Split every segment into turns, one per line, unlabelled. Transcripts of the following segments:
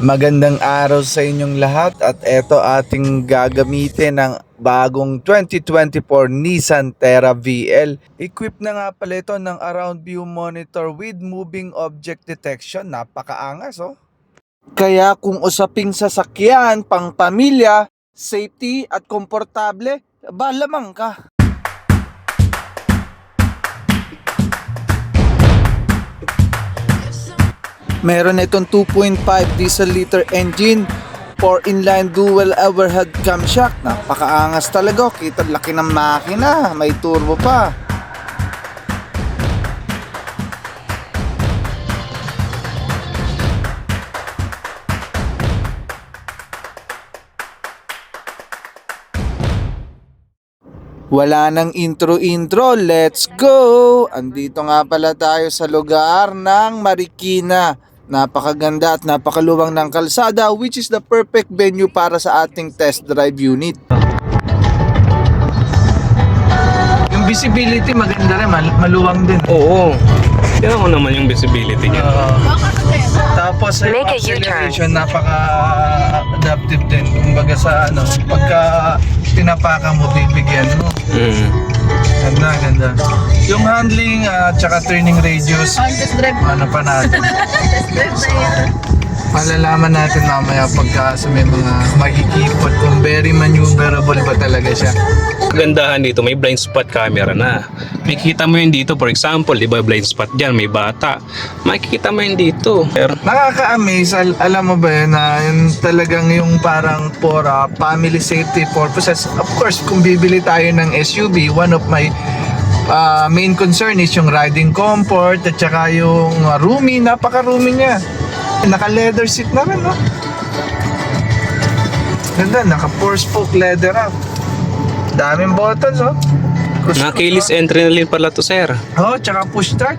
Magandang araw sa inyong lahat at eto ating gagamitin ng bagong 2024 Nissan Terra VL. Equipped na nga pala ito ng around view monitor with moving object detection. Napakaangas oh. Kaya kung usaping sasakyan, pang pamilya, safety at komportable, lamang ka. Meron itong 2.5 diesel liter engine, 4 inline dual overhead camshaft. Napakaangas talaga. Kita laki ng makina, may turbo pa. Wala nang intro, let's go! Andito nga pala tayo sa lugar ng Marikina. Napakaganda at napakaluwang ng kalsada, which is the perfect venue para sa ating test drive unit. Yung visibility maganda rin, maluwang din.
Oo. Tingnan ko naman yung visibility niya.
Tapos yung acceleration napaka-adaptive din. Kumbaga sa pagka tinapakan mo, bibigyan mo. Ganda. Yung handling at saka turning radius, ano pa natin. Malalaman natin mamaya pagka sa may mga makikipot kung very maneuverable ba talaga siya.
Kagandahan dito, may blind spot camera na. Makikita mo yun dito, for example, di ba blind spot dyan, may bata. Makikita mo yun dito. Pero
Nakaka-amaze, alam mo ba yun na yun talagang yung parang for family safety purposes. Of course, kung bibili tayo ng SUV, one of my main concern is yung riding comfort at saka yung roomy, napaka-roomy niya. Naka-leather seat na rin, no? Ganda, naka-4 spoke leather up. Daming buttons, oh.
naka-keyless entry na rin pala to, sir.
Oh, tsaka push start.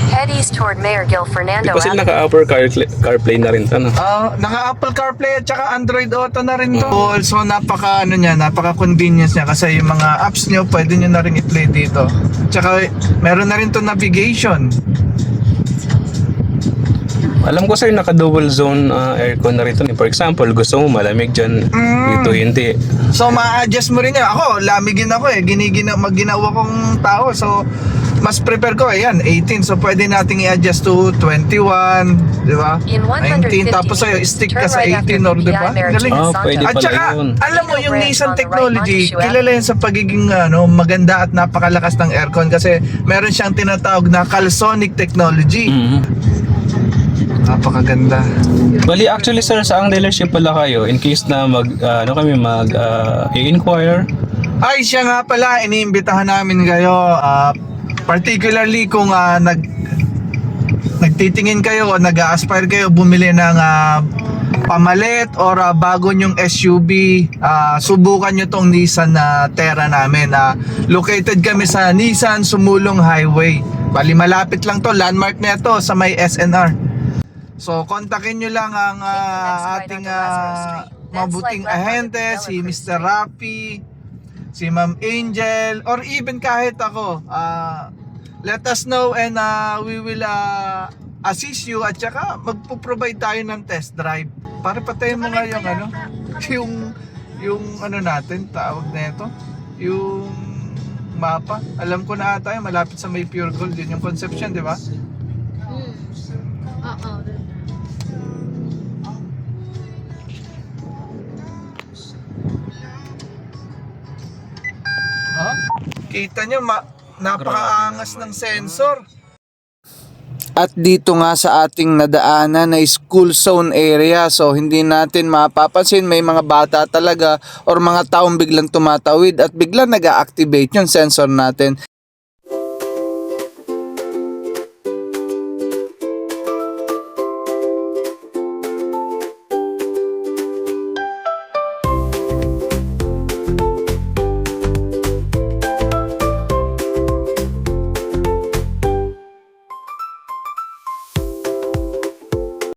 Head east toward Mayor Gil Fernando
Kasi
Avenue.
naka-upper CarPlay na rin to, no?
Naka-Apple CarPlay at saka Android Auto na rin to. Also, napaka-convenience niya kasi yung mga apps niyo pwede niyo na rin i-play dito. Tsaka meron na rin to navigation.
Alam ko, sir, naka-double zone aircon na rin to. For example, gusto mo malamig dyan. Dito hindi.
So, ma-adjust mo rin yan. Ako, lamigin ako eh. Ginawa kong tao. So, mas prepare ko, ayan, 18. So, pwede nating i-adjust to 21, di ba?
In
19.
150
Tapos sa'yo, stick ka
turn
sa
right
18
after
or di ba?
PI
Galing.
Pwede
At
pala
saka,
yun.
alam mo, yung
Branch
Nissan
on the right,
technology,
Montesquieu
kilala yan sa pagiging maganda at napakalakas ng aircon kasi meron siyang tinatawag na Calsonic technology. Napakaganda.
Bali, actually, sir, sa ang dealership pala kayo, in case na i-inquire.
Ay, siya nga pala, iniimbitahan namin kayo. Particularly kung nagtitingin kayo o nag-aspire kayo bumili ng pamalit or bago nyong SUV, subukan nyo tong Nissan Terra namin. Located kami sa Nissan Sumulong Highway. Bali, malapit lang to, landmark na ito sa may SNR. So, kontakin nyo lang ang ating mabuting ahente, si Mr. Rafi, si Ma'am Angel, or even kahit ako. Let us know and we will assist you at saka magpo-provide tayo ng test drive. Para patayin mo nga yung ano natin, tawag na ito, yung mapa. Alam ko na ata yung malapit sa may Pure Gold, yun yung Conception, di ba? Kita nyo, napakaangas ng sensor. At dito nga sa ating nadaanan na school zone area, so hindi natin mapapansin may mga bata talaga or mga taong biglang tumatawid at biglang nag-activate yung sensor natin.